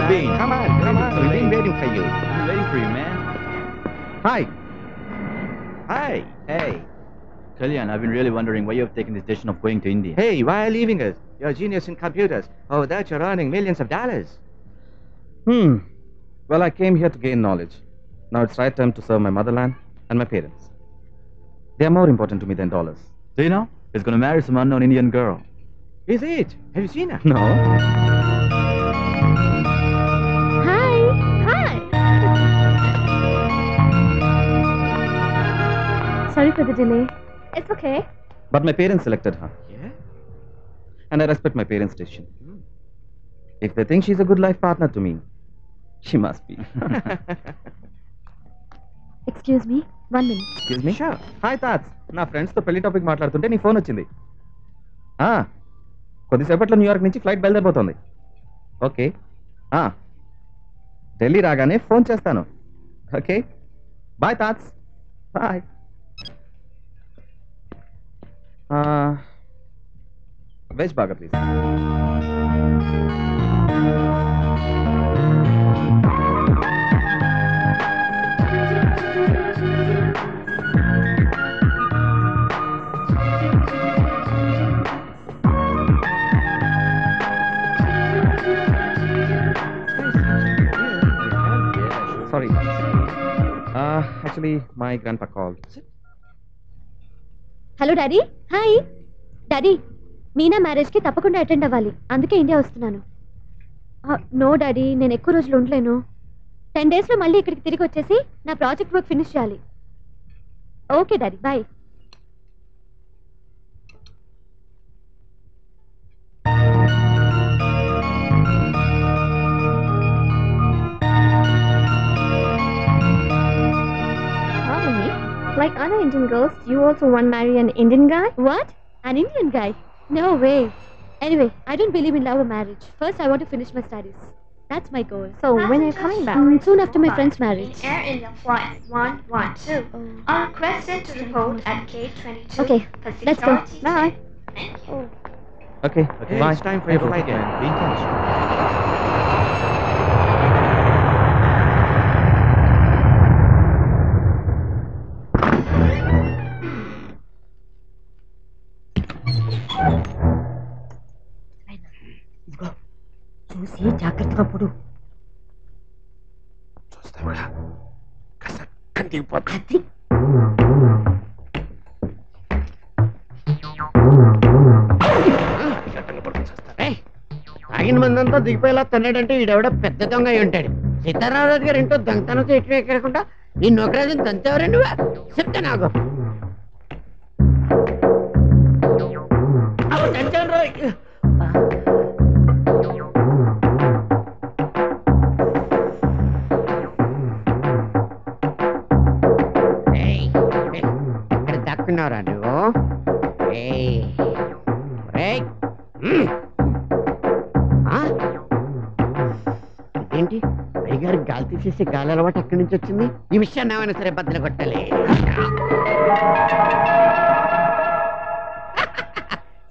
you been? Come on. We've been waiting for you. I've been waiting for you, man. Hi. Hey. Kalyan, I've been really wondering why you have taken this decision of going to India. Hey, why are you leaving us? You're a genius in computers. Oh, that you're earning millions of dollars. Well, I came here to gain knowledge. Now it's right time to serve my motherland and my parents. They are more important to me than dollars. Do you know? He's going to marry some unknown Indian girl. Is it? Have you seen her? No. Hi. Sorry for the delay. It's okay. But my parents selected her. Yeah? And I respect my parents' decision. If they think she's a good life partner to me, she must be. Excuse me, 1 minute. Excuse me? Sure. Hi, Tats. నా ఫ్రెండ్స్తో పెళ్లి topic మాట్లాడుతుంటే నీ phone వచ్చింది. కొద్దిసేపట్లో New York నుంచి flight బయలుదేరిపోతుంది. Okay. Delhi రాగానే phone చేస్తాను. ఓకే. బాయ్ తాట్స్. బాయ్. వెజ్ బాగా please. Sorry. Actually, my grandpa called. Hello daddy. Hi daddy, Meena మ్యారేజ్కి తప్పకుండా అటెండ్ అవ్వాలి, అందుకే ఇండియా వస్తున్నాను. నో డాడీ, నేను ఎక్కువ రోజులు ఉండలేను. 10 డేస్లో మళ్ళీ ఇక్కడికి తిరిగి వచ్చేసి నా ప్రాజెక్ట్ వర్క్ ఫినిష్ చేయాలి. Okay daddy, bye. Like other Indian girls, you also want to marry an Indian guy? What? An Indian guy? No way. Anyway, I don't believe in love or marriage. First, I want to finish my studies. That's my goal. So, when are you coming back? Soon after my friend's marriage. Air India Flight 112. Are requested to report at K22. Okay, let's go. Bye. Thank you. Okay. Okay, Bye. it's time for your flight, man. Be intentional. చూసి జాగ్రత్తగా పడు. చూస్తావా? కాస్త కంటికి పోతా. తాగిన మందంతా దిగిపోయేలా తన్నాడంటే ఈడెవడ పెద్ద దొంగ అయి ఉంటాడు. సీతారామరాజు గారు ఏంటో దొంగతనంతో ఎటు ఎక్కకుండా నీ నొకరాజుని తంతెవరే నువ్వు చెప్తా నాకు. తంచాను రోయ్. ఇక్కడ దక్కున్నారా నువ్వు? ఇదేంటి అయ్యగారికి గాలి తీసేసి గాలి అలవాటు ఎక్కడి నుంచి వచ్చింది? ఈ విషయాన్ని ఏమైనా సరే బద్దలు కొట్టాలి.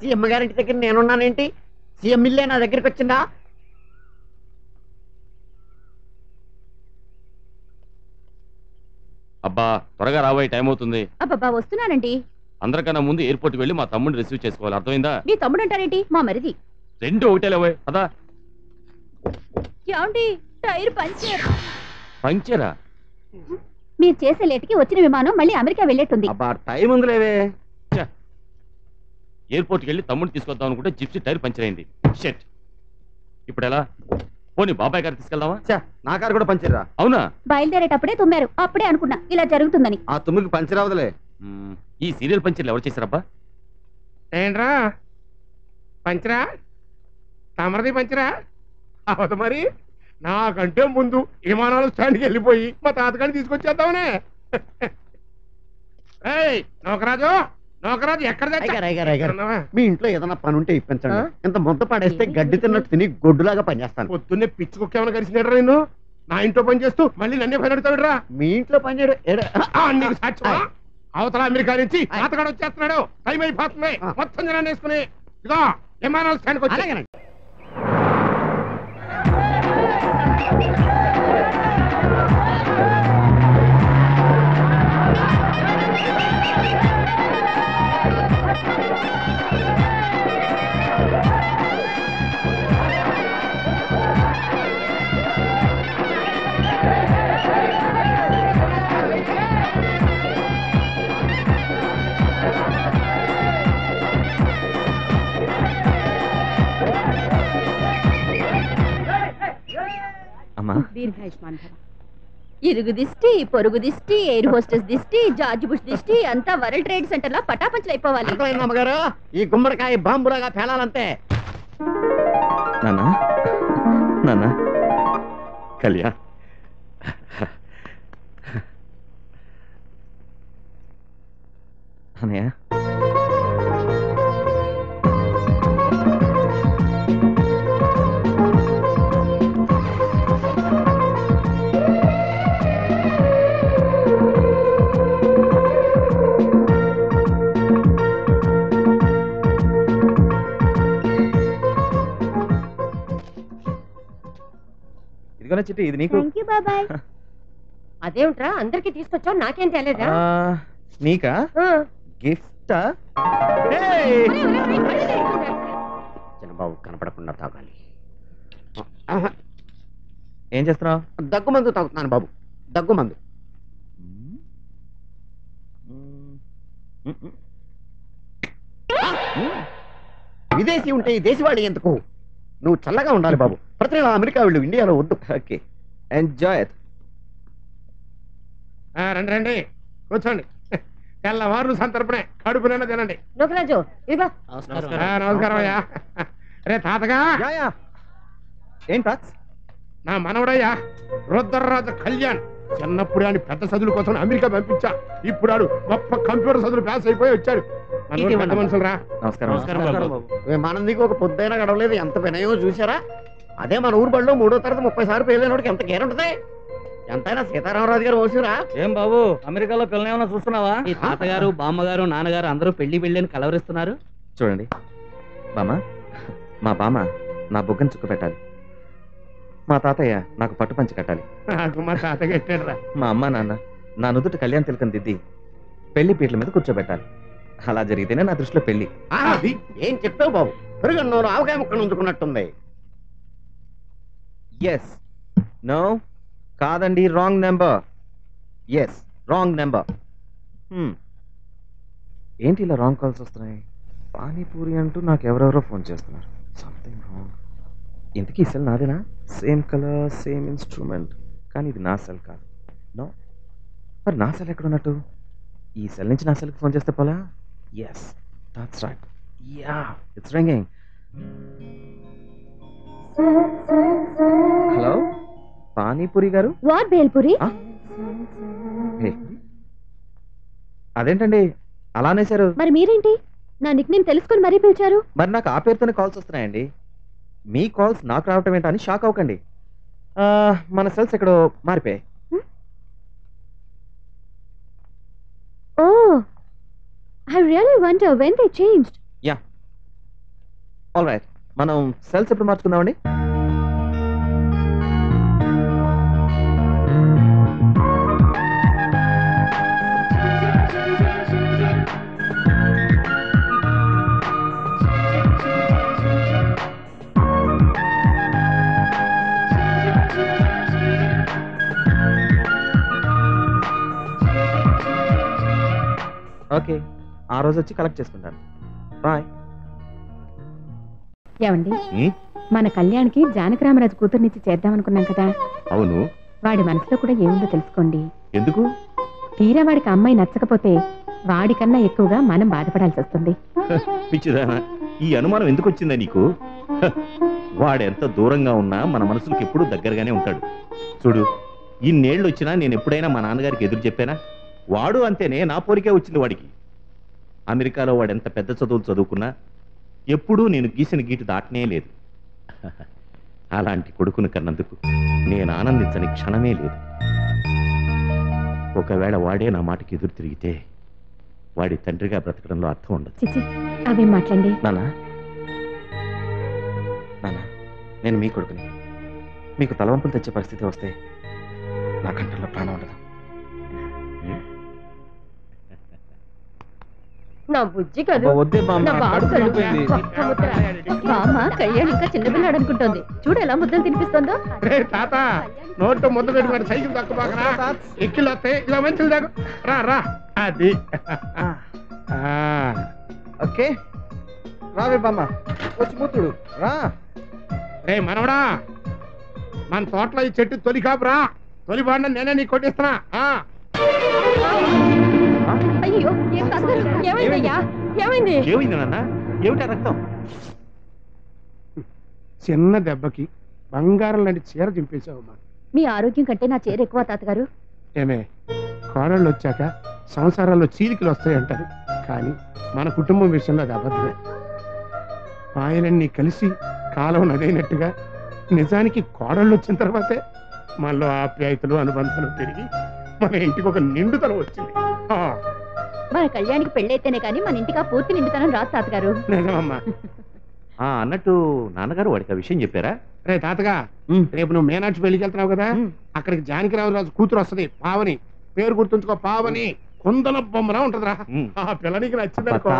సీఎం గారింటి దగ్గర నేనున్నానేంటి? సీఎం ఇల్లే నా దగ్గరికి వచ్చిందా? అబ్బా త్వరగా రాబోయే టైం అవుతుంది. అబ్బబ్బా వస్తున్నానండి. అందరికన్నా ముందు ఎయిర్పోర్ట్కి వెళ్ళి మా తమ్ముడిని రిసీవ్ చేసుకోవాలి, అర్థమైందా? మీ తమ్ముడు అంటారేంటి? మా మరిది. రెండు ఒకటే లేవోయ్ అదా. ఏమండి, టైర్ పంచర్. పంచరా? మీరు చేసే లేటుకి వచ్చిన విమానం మళ్ళీ అమెరికా వెళ్ళేట్టుంది. అబ్బా టైం ఉందిలేవే. ఎయిర్పోర్ట్కి వెళ్ళి తమ్ముడిని తీసుకొద్దాం అనుకుంటే జిప్సీ టైర్ పంచర్ అయింది. షెట్, ఇప్పుడు ఎలా? పోనీ బాబాయ్ గారు తీసుకెళ్దామా? నా కారు కూడా పంచరా? అవునా? బయలుదేరేటప్పుడే తుమ్మారు, అప్పుడే అనుకున్నా ఇలా జరుగుతుందని. ఆ తుమ్మికి పంచర్ అవదులే. ఈ సీరియల్ పంచర్లు ఎవరు చేశారబ్బా? ఏంట్రా పంచరా? తమరది పంచరా? అవదు మరి. నాకంటే ముందు విమానాలు స్టాండ్కి వెళ్ళిపోయి మా తాతగారిని తీసుకొచ్చేద్దామనే. నౌకరాజు నౌకరాజు ఎక్కడ మీ ఇంట్లో ఏదైనా పని ఉంటే ఇప్పించండి. ఇంత ముద్ద పడేస్తే గడ్డి తిన్నట్టు తిని గొడ్డులాగా పనిచేస్తాను. పొద్దున్నే పిచ్చి కుక్క ఏమైనా కలిసినట్రా నేను? నా ఇంట్లో పని చేస్తూ మళ్ళీ నన్నే పని అడుగుతాడురా. మీ ఇంట్లో పని చేయడం సాక్ష్యమా? అవతల అమెరికా నుంచి తాతగాడు వచ్చేస్తున్నాడు. టైం అయిపోతుంది. మొత్తం జనాన్ని వేసుకుని ఇదిగో విమానాలు స్టాండ్కి వచ్చి దీర్ఘాయుష్మాన్ భవ. ఇరుగు దిష్టి, పొరుగు దిష్టి, ఎయిర్ హోస్టెస్ దిష్టి, జార్జ్ బుష్ దిష్టి అంతా వరల్డ్ ట్రేడ్ సెంటర్ లో పటాపంచలు అయిపోవాలి. అమ్మగారు ఈ గుమ్మడికాయ బాంబులాగా పేలాలంతే. నానా నానా కళ్యాణ్ అనయ్య ఇదిగోనే చిట్టి, ఇది నీకు. బాబాయ్. అదేమిట్రా అందరికి తీసుకొచ్చావు, నాకేం తెలియదా? నీకా గిఫ్టా? చిన్నబాబు కనపడకుండా తాగాలి. ఏం చేస్తున్నావు? దగ్గు మందు తాగుతున్నాను బాబు, దగ్గు మందు. విదేశీ ఉంటే ఈ దేశవాళి ఎందుకు? నువ్వు చల్లగా ఉండాలి బాబు. ప్రతి నెల అమెరికా వెళ్ళు, ఇండియాలో వద్దు. Okay, enjoy it. రండి రండి, కూర్చోండి. తెల్లవారు సంతర్పణే, కడుపునైనా తినండి. నూకరాజు ఇదిగో. నమస్కారం అయ్యా. రే తాతగా, ఏం తాత్? నా మనవడయ్యా రుద్రరాజ కళ్యాణ్. చిన్నప్పుడు ఆయన పెద్ద చదువుల కోసం అమెరికా పంపించా. ఇప్పుడు ఆడు గొప్ప కంప్యూటర్ చదువులు పాస్ అయిపోయి వచ్చాడు. పెద్ద మనుషులు రా. నమస్కారం. మనందికి ఒక పొద్దైనా గడవలేదు, ఎంత వినయమో చూసారా? అదే మన ఊరు బడిలో 3వ తరగతి 30 సార్లు పేలేనోడికి ఎంత కేర్ ఉంటుంది? ఎంతైనా సీతారామరాజు గారు ఓసిరా. ఏం బాబు, అమెరికాలో పిల్లని ఏమన్నా చూస్తున్నావా? ఈ తాతగారు, బామ్మగారు, నాన్నగారు అందరూ పెళ్లి అని కలవరిస్తున్నారు. చూడండి బామ్మ, మా బామ్మ నా బుగ్గని చుక్క పెట్టాలి, మా తాతయ్య నాకు పట్టు పంచి కట్టాలి, నాకు మా తాత కట్టాడు రా. మా అమ్మ నాన్న నా నుదుట కళ్యాణ తిలకం దిద్ది పెళ్లి పీటల మీద కూర్చోబెట్టాలి. అలా జరిగితేనే నా దృష్టిలో పెళ్లి. అది ఏం చెప్తావు బాబు? పెరుగన్నోరు ఆవకాయ ముక్కను ఉంచుకున్నట్టుంది. ఎస్, నో, కాదండి, wrong number. Yes, wrong number. ఏంటి ఇలా రాంగ్ కాల్స్ వస్తున్నాయి? పానీపూరి అంటూ నాకు ఎవరెవరో ఫోన్ చేస్తున్నారు. Something wrong. ఇంతకీ ఈ సెల్ నాదేనా? సేమ్ కలర్, సేమ్ ఇన్స్ట్రుమెంట్, కానీ ఇది నా సెల్ కాదు. నో, మరి నా సెల్ ఎక్కడ ఉన్నట్టు? ఈ సెల్ నుంచి నా సెల్కి ఫోన్ చేస్తే పోలా? Yes, that's right. Yeah, it's ringing. Hello, panipuri గారు? వాట్ బేల్పూరి? అదేంటండి అలా అనేశారు? మరి మీరేంటి నా నిక్ నేమ్ తెలుసుకొని మరీ పిలిచారు? మరి నాకు ఆ పేరుతోనే కాల్స్ వస్తున్నాయండి. మీ కాల్స్ నాకు రావటం ఏంటో అని షాక్ అవ్వకండి. మన సెల్స్ ఎక్కడో మారిపోయాయి. Oh, I really wonder when they changed. Yeah, all right. మనం సెల్స్ ఎప్పుడు మార్చుకుందామండి? ఓకే, ఆ రోజు వచ్చి కలెక్ట్ చేసుకుంటాను. బాయ్. ఏమండి, మన కళ్యాణ్కి జానకరామరాజు కూతుర్నిచ్చి చేద్దామనుకున్నాం కదా. అవును, వాడి మనసులో కూడా ఏముందో తెలుసుకోండి. ఎందుకు? తీరా వాడికి అమ్మాయి నచ్చకపోతే వాడికన్నా ఎక్కువగా మనం బాధపడాల్సి వస్తుంది. పిచ్చిదానా, ఈ అనుమానం ఎందుకు వచ్చిందా నీకు? వాడెంత దూరంగా ఉన్నా మన మనసులకు ఎప్పుడూ దగ్గరగానే ఉంటాడు. చూడు, ఇన్నేళ్ళు వచ్చినా నేను ఎప్పుడైనా మా నాన్నగారికి ఎదురు చెప్పానా? వాడు అంతేనే, నా పోలికే వచ్చింది వాడికి. అమెరికాలో వాడెంత పెద్ద చదువులు చదువుకున్నా ఎప్పుడూ నేను గీసిన గీటు దాటనే లేదు. అలాంటి కొడుకును కన్నందుకు నేను ఆనందించని క్షణమే లేదు. ఒకవేళ వాడే నా మాటకి ఎదురు తిరిగితే వాడి తండ్రిగా బ్రతకడంలో అర్థం ఉండదు. చిచి, అవేం మాట్లాడండి. నాన్న, నాన్న, నేను మీ కొడుకుని. మీకు తలవంపులు తెచ్చే పరిస్థితి వస్తే నా కంట్రోల్లో ప్రాణం ఉండదు. నా బుజ్జి కదూ. వద్దే నా బాబు కళ్ళు. ఒక్క ముద్ద. బామ్మ కళ్యాణ్ ఇంకా చిన్నపిల్లాడు అనుకుంటోంది. చూడు ఎలా ముద్దలు తినిపిస్తుందో. రే తాత నోట్లో ముద్ద పెట్టుకుని సైకిల్ తక్కువ ఎక్కిళ్ళు వస్తాయి ఇలా మంచిలు దాకా రా రా అది ఓకే రావే బామ్మ వచ్చి మూతుడు రా. రే మనవడా మన తోటలో ఈ చెట్టు తొలి కాపురా. తొలి బాండ నేనే నీకు కొట్టిస్తున్నా. అయ్యో ఏం తాతగారు? ఏమైందయ్యా? ఏమైంది? ఏమైంది నాన్న? ఏమిటా రక్తం? చిన్న దెబ్బకి బంగారం లాంటి చీర చింపేశావమ్మా. మీ ఆరోగ్యం కంటే నా చీర ఎక్కువ తాతగారు. ఏమే కోడళ్ళు వచ్చాక సంసారాల్లో చీలికలు వస్తాయంటారు, కానీ మన కుటుంబం విషయంలో అది అబద్ధమే. పాయలన్నీ కలిసి కాలం నదైనట్టుగా నిజానికి కోడళ్ళు వచ్చిన తర్వాతే మనలో ఆప్యాయతలు అనుబంధాలు పెరిగి మన ఇంటికి ఒక నిండుతనం వచ్చింది. మన కళ్యాణికి పెళ్ళైతేనే కానీ మన ఇంటికి ఆ పూర్తి నిండుతనం రాదు తాతగారు. నిజమమ్మా. అన్నట్టు నాన్నగారు వాడికి ఆ విషయం చెప్పారా? రే తాతగా రేపు నువ్వు మీనాక్షి పెళ్లికి వెళ్తున్నావు కదా, అక్కడికి జానకిరావు రాజు కూతురు వస్తది పావని. పేరు గుర్తుంచుకో, పావని. కొందల బొమ్మలా ఉంటదిరా. ఆ పిల్లనికి నచ్చిందనుకో.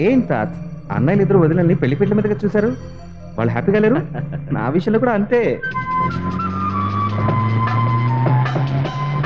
ఏం తాత్ అన్నయ్యలు ఇద్దరు వదిలని పెళ్లి పెళ్లి మీదగా చూశారు. వాళ్ళు హ్యాపీగా లేరు. నా విషయంలో కూడా అంతే.